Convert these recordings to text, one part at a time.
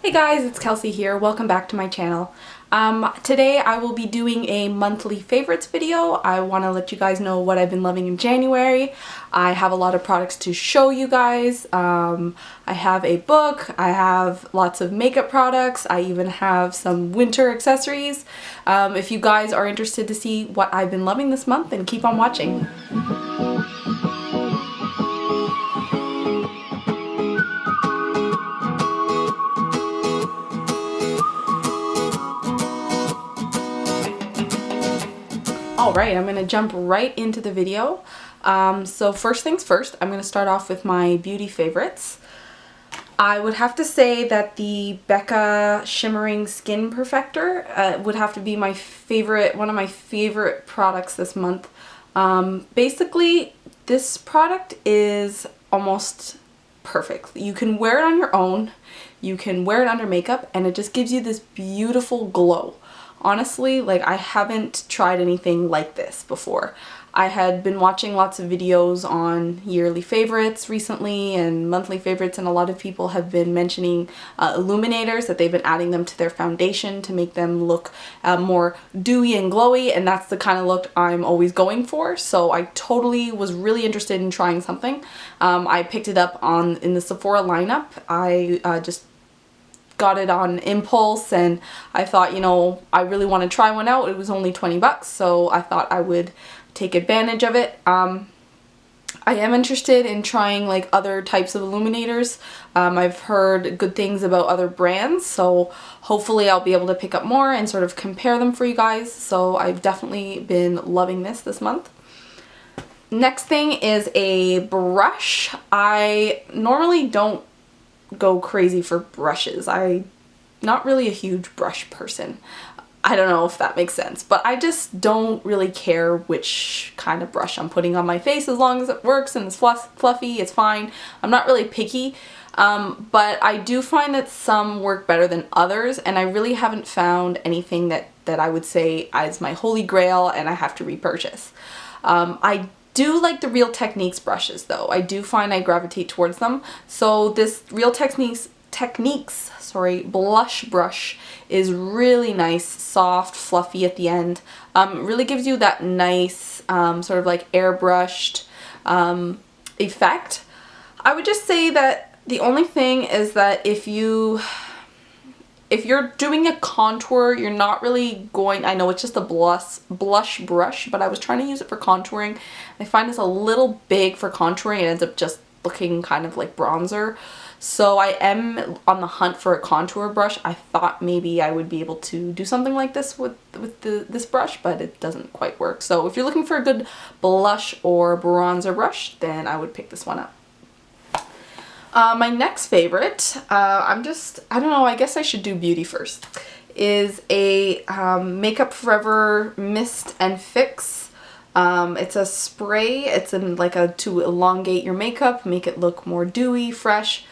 Hey guys, it's Kelsey here. Welcome back to my channel. Today I will be doing a monthly favorites video. I want to let you guys know what I've been loving in January. I have a lot of products to show you guys. I have a book, I have lots of makeup products, I even have some winter accessories. If you guys are interested to see what I've been loving this month, then keep on watching. Alright, I'm going to jump right into the video. So first things first, I'm going to start off with my beauty favorites. I would have to say that the Becca Shimmering Skin Perfector would have to be my favorite, one of my favorite products this month. Basically, this product is almost perfect. You can wear it on your own, you can wear it under makeup, and it just gives you this beautiful glow. Honestly, like, I haven't tried anything like this before. I had been watching lots of videos on yearly favorites recently and monthly favorites, and a lot of people have been mentioning illuminators, that they've been adding them to their foundation to make them look more dewy and glowy, and that's the kind of look I'm always going for. So I totally was really interested in trying something. I picked it up in the Sephora lineup. I just got it on impulse, and I thought, you know, I really want to try one out. It was only 20 bucks, so I thought I would take advantage of it. I am interested in trying like other types of illuminators. I've heard good things about other brands, so hopefully I'll be able to pick up more and sort of compare them for you guys. So I've definitely been loving this month. Next thing is a brush. I normally don't go crazy for brushes. I'm not really a huge brush person. I don't know if that makes sense, but I just don't really care which kind of brush I'm putting on my face. As long as it works and it's fluffy, it's fine. I'm not really picky, but I do find that some work better than others, and I really haven't found anything that I would say is my holy grail and I have to repurchase. I do like the Real Techniques brushes though. I do find I gravitate towards them. So this Real Techniques blush brush is really nice, soft, fluffy at the end. Really gives you that nice sort of like airbrushed effect. I would just say that the only thing is that if you're doing a contour, you're not really going, I know it's just a blush brush, but I was trying to use it for contouring. I find it's a little big for contouring. It ends up just looking kind of like bronzer. So I am on the hunt for a contour brush. I thought maybe I would be able to do something like this with this brush, but it doesn't quite work. So if you're looking for a good blush or bronzer brush, then I would pick this one up. My next favorite, I don't know, I guess I should do beauty first, is a Makeup Forever Mist and Fix. It's a spray. It's in like to elongate your makeup, make it look more dewy, fresh.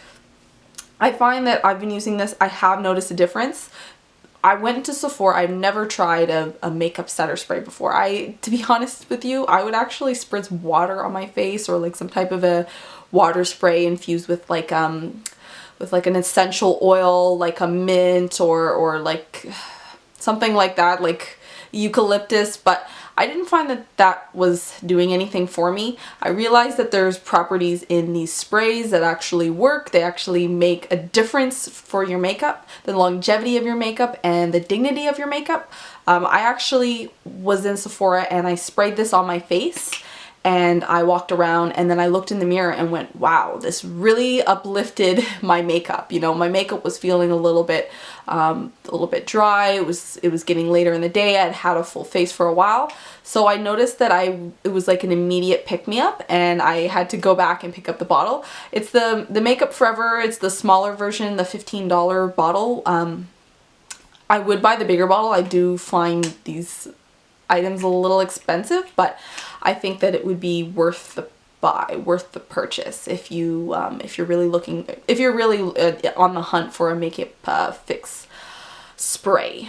I find that I've been using this, I have noticed a difference. I went to Sephora, I've never tried a makeup setter spray before. To be honest with you, I would actually spritz water on my face, or like some type of a water spray infused with like an essential oil, like a mint or like something like that, like eucalyptus, but I didn't find that was doing anything for me. I realized that there's properties in these sprays that actually work. They actually make a difference for your makeup, the longevity of your makeup and the dignity of your makeup. I actually was in Sephora and I sprayed this on my face, and I walked around and then I looked in the mirror and went, wow, this really uplifted my makeup. You know, my makeup was feeling a little bit dry. It was getting later in the day. I'd had a full face for a while. So I noticed that it was like an immediate pick-me-up, and I had to go back and pick up the bottle. It's the Makeup Forever. It's the smaller version, the $15 bottle. I would buy the bigger bottle. I do find these items a little expensive, but I think that it would be worth the worth the purchase if you're really on the hunt for a makeup fix spray.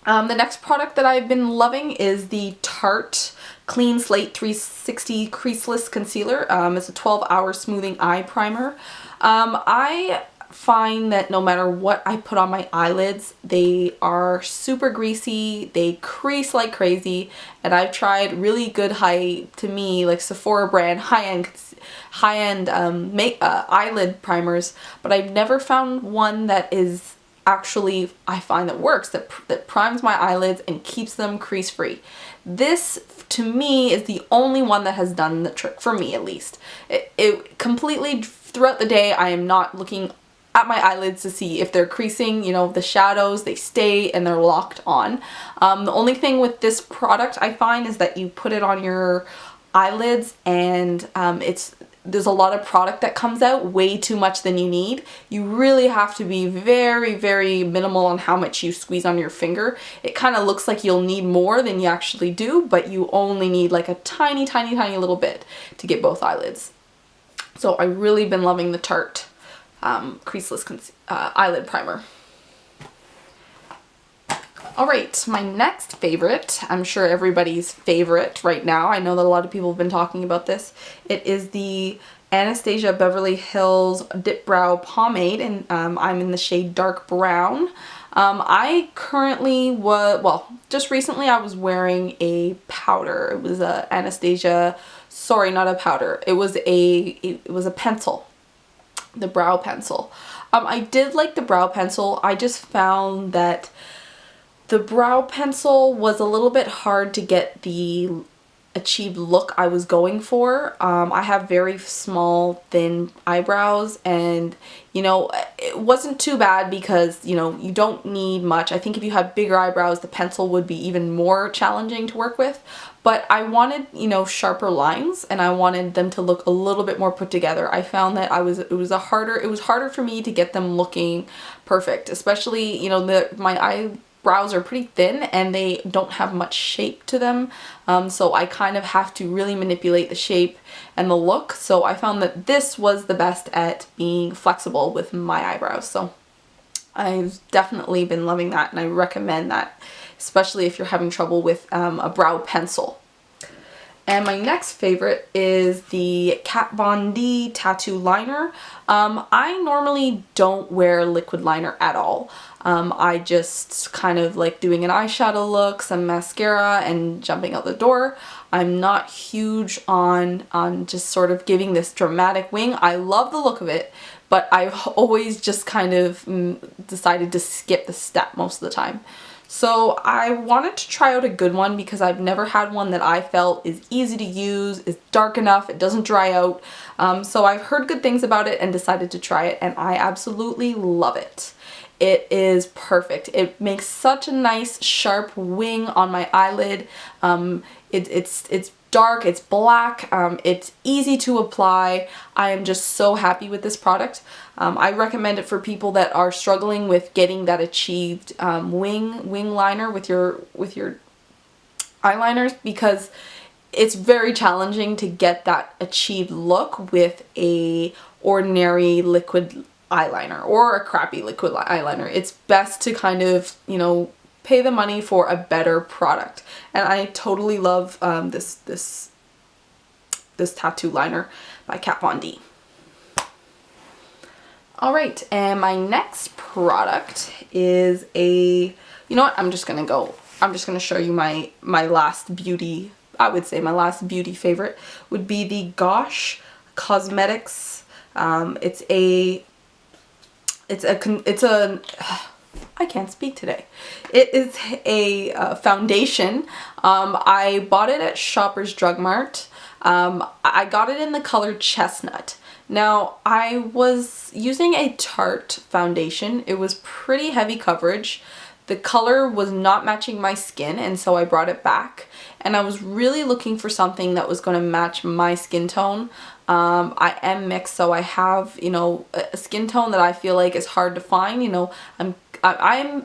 The next product that I've been loving is the Tarte Clean Slate 360 Creaseless Concealer. It's a 12-hour smoothing eye primer. I find that no matter what I put on my eyelids, they are super greasy, they crease like crazy, and I've tried really good to me, like Sephora brand, high-end eyelid primers, but I've never found one that is actually, I find that works, that primes my eyelids and keeps them crease free. This, to me, is the only one that has done the trick, for me at least. It completely, throughout the day, I am not looking at my eyelids to see if they're creasing, you know, the shadows, they stay and they're locked on. The only thing with this product I find is that you put it on your eyelids and there's a lot of product that comes out, way too much than you need. You really have to be very, very minimal on how much you squeeze on your finger. It kind of looks like you'll need more than you actually do, but you only need like a tiny, tiny, tiny little bit to get both eyelids. So I've really been loving the Tarte creaseless eyelid primer. Alright, my next favorite, I'm sure everybody's favorite right now, I know that a lot of people have been talking about this, it is the Anastasia Beverly Hills Dip Brow Pomade, and I'm in the shade Dark Brown. I currently just recently I was wearing a powder. It was a Anastasia, sorry, not a powder, it was a pencil, the brow pencil. I did like the brow pencil, I just found that the brow pencil was a little bit hard to get the achieved look I was going for. I have very small, thin eyebrows, and you know, it wasn't too bad because, you know, you don't need much. I think if you have bigger eyebrows, the pencil would be even more challenging to work with. But I wanted, you know, sharper lines, and I wanted them to look a little bit more put together. I found that it was harder for me to get them looking perfect, especially, you know, my eyebrows are pretty thin and they don't have much shape to them, so I kind of have to really manipulate the shape and the look. So I found that this was the best at being flexible with my eyebrows, so I've definitely been loving that, and I recommend that, especially if you're having trouble with a brow pencil. And my next favorite is the Kat Von D Tattoo Liner. I normally don't wear liquid liner at all. I just kind of like doing an eyeshadow look, some mascara, and jumping out the door. I'm not huge on just sort of giving this dramatic wing. I love the look of it, but I've always just kind of decided to skip the step most of the time. So I wanted to try out a good one because I've never had one that I felt is easy to use, is dark enough, it doesn't dry out. So I've heard good things about it and decided to try it, and I absolutely love it. It is perfect. It makes such a nice sharp wing on my eyelid. It's dark, it's black, it's easy to apply. I am just so happy with this product. I recommend it for people that are struggling with getting that achieved wing liner with your eyeliners, because it's very challenging to get that achieved look with a ordinary liquid eyeliner or a crappy liquid eyeliner. It's best to kind of, you know, pay the money for a better product, and I totally love this tattoo liner by Kat Von D. Alright, and my next product is you know what, I'm just gonna show you my last beauty, I would say my last beauty favorite would be the Gosh Cosmetics. I can't speak today. It is a foundation. I bought it at Shoppers Drug Mart. I got it in the color Chestnut. Now, I was using a Tarte foundation. It was pretty heavy coverage. The color was not matching my skin, and so I brought it back. And I was really looking for something that was going to match my skin tone. I am mixed, so I have, you know, a skin tone that I feel like is hard to find. You know, I'm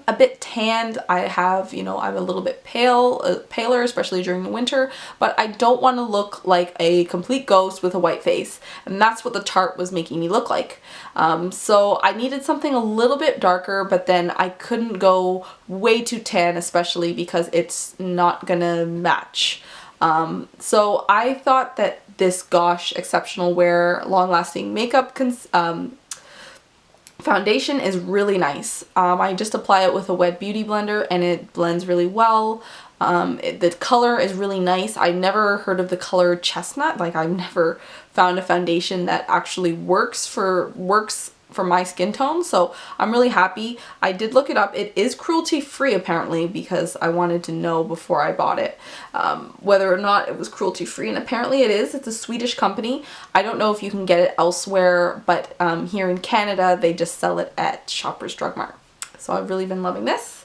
a bit tanned. I have, you know, I'm a little bit paler, especially during the winter, but I don't want to look like a complete ghost with a white face, and that's what the Tarte was making me look like. So I needed something a little bit darker, but then I couldn't go way too tan, especially because it's not gonna match. So I thought that this Gosh Exceptional Wear Long Lasting Makeup Foundation is really nice. I just apply it with a wet beauty blender and it blends really well. The color is really nice. I never heard of the color chestnut. Like, I've never found a foundation that actually works for my skin tone, so I'm really happy. I did look it up. It is cruelty free apparently, because I wanted to know before I bought it whether or not it was cruelty free, and apparently it is. It's a Swedish company. I don't know if you can get it elsewhere, but here in Canada they just sell it at Shoppers Drug Mart. So I've really been loving this.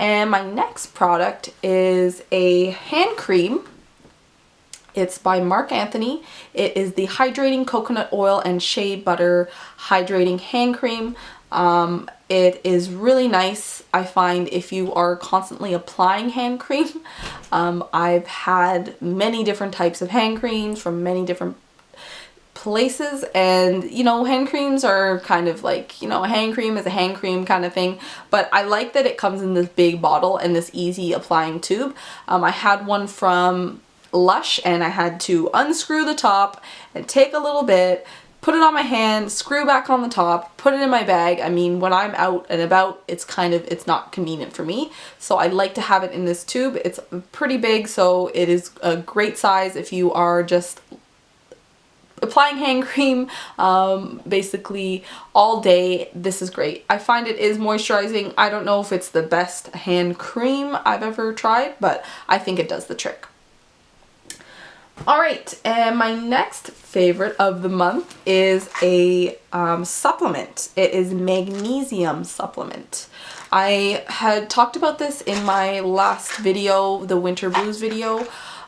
And my next product is a hand cream. It's by Mark Anthony. It is the Hydrating Coconut Oil and Shea Butter Hydrating Hand Cream. It is really nice, I find, if you are constantly applying hand cream. I've had many different types of hand creams from many different places, and you know, hand creams are kind of like, you know, a hand cream is a hand cream kind of thing, but I like that it comes in this big bottle and this easy applying tube. I had one from Lush and I had to unscrew the top and take a little bit, put it on my hand, screw back on the top, put it in my bag. I mean, when I'm out and about, it's not convenient for me. So I like to have it in this tube. It's pretty big, so it is a great size if you are just applying hand cream basically all day. This is great. I find it is moisturizing. I don't know if it's the best hand cream I've ever tried, but I think it does the trick. Alright, and my next favorite of the month is a supplement. It is Magnesium Supplement. I had talked about this in my last video, the Winter Blues video,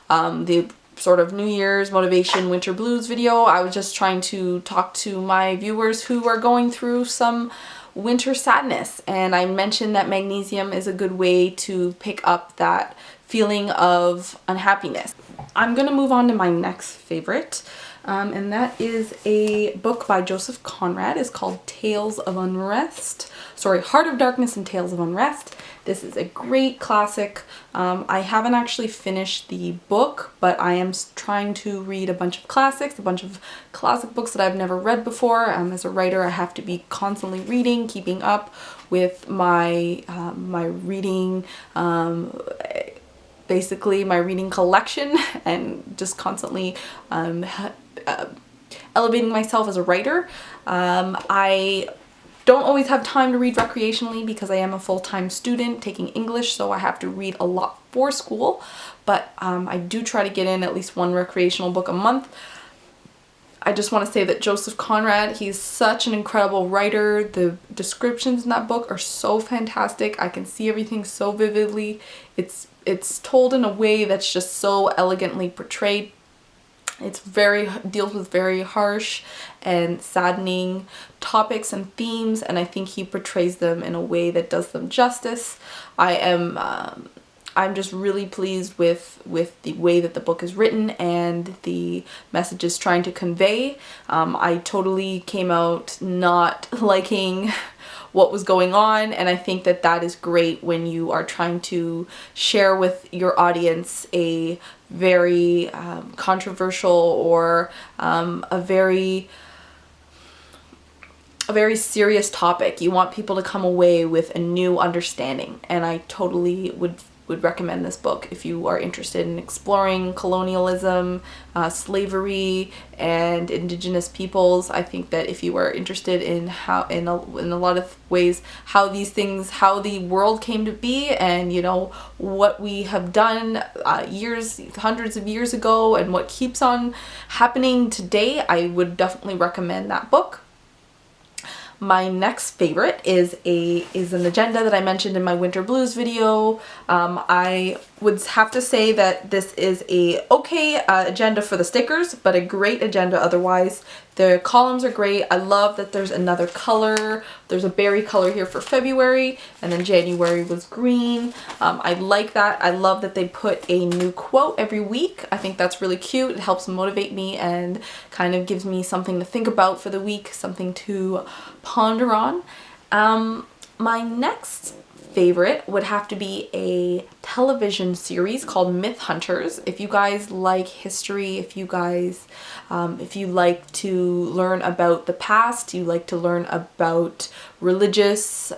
the sort of New Year's motivation winter blues video. I was just trying to talk to my viewers who are going through some winter sadness, and I mentioned that magnesium is a good way to pick up that feeling of unhappiness. I'm gonna move on to my next favorite, and that is a book by Joseph Conrad. It's called Heart of Darkness and Tales of Unrest. This is a great classic. I haven't actually finished the book, but I am trying to read a bunch of classics, a bunch of classic books that I've never read before. As a writer, I have to be constantly reading, keeping up with my my reading, basically my reading collection, and just constantly elevating myself as a writer. I don't always have time to read recreationally because I am a full-time student taking English, so I have to read a lot for school, but I do try to get in at least one recreational book a month. I just want to say that Joseph Conrad, he's such an incredible writer. The descriptions in that book are so fantastic. I can see everything so vividly. It's told in a way that's just so elegantly portrayed. It's deals with very harsh and saddening topics and themes, and I think he portrays them in a way that does them justice. I'm just really pleased with the way that the book is written and the message is trying to convey. I totally came out not liking what was going on, and I think that that is great when you are trying to share with your audience a very controversial or a very serious topic. You want people to come away with a new understanding, and I totally would recommend this book if you are interested in exploring colonialism, slavery, and indigenous peoples. I think that if you are interested in how, in a lot of ways, how the world came to be, and you know what we have done hundreds of years ago, and what keeps on happening today, I would definitely recommend that book. My next favorite is an agenda that I mentioned in my Winter Blues video. I would have to say that this is a okay agenda for the stickers, but a great agenda otherwise. The columns are great. I love that there's another color. There's a berry color here for February, and then January was green. I like that. I love that they put a new quote every week. I think that's really cute. It helps motivate me and kind of gives me something to think about for the week, something to ponder on. My next favorite would have to be a television series called Myth Hunters. If you guys like history, if you guys, if you like to learn about the past, you like to learn about religious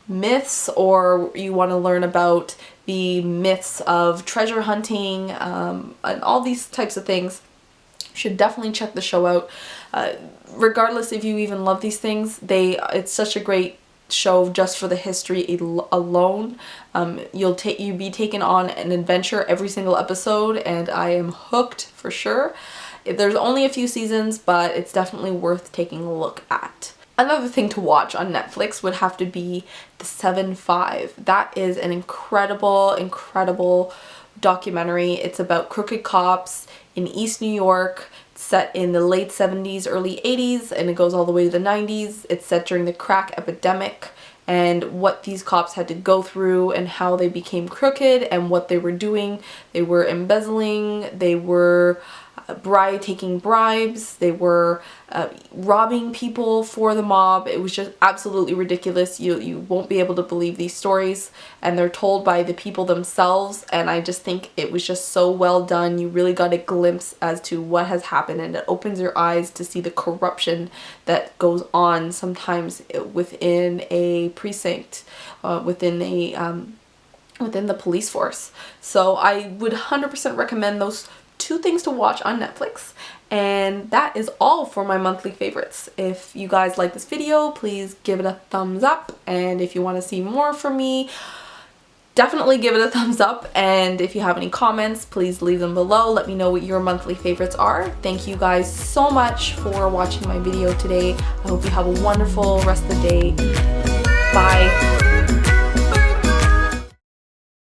myths, or you want to learn about the myths of treasure hunting, and all these types of things, you should definitely check the show out. Regardless if you even love these things, it's such a great show just for the history alone. You'll be taken on an adventure every single episode, and I am hooked for sure. There's only a few seasons, but it's definitely worth taking a look at. Another thing to watch on Netflix would have to be The 7-5. That is an incredible documentary. It's about crooked cops in East New York, set in the late 70s, early 80s, and it goes all the way to the 90s. It's set during the crack epidemic and what these cops had to go through and how they became crooked and what they were doing. They were embezzling, they were taking bribes, they were robbing people for the mob. It was just absolutely ridiculous. You won't be able to believe these stories, and they're told by the people themselves, and I just think it was just so well done. You really got a glimpse as to what has happened, and it opens your eyes to see the corruption that goes on sometimes within a precinct, within the police force. So I would 100% recommend those 2 things to watch on Netflix. And that is all for my monthly favorites. If you guys like this video, please give it a thumbs up, and if you want to see more from me, definitely give it a thumbs up. And if you have any comments, please leave them below. Let me know what your monthly favorites are. Thank you guys so much for watching my video today. I hope you have a wonderful rest of the day. Bye.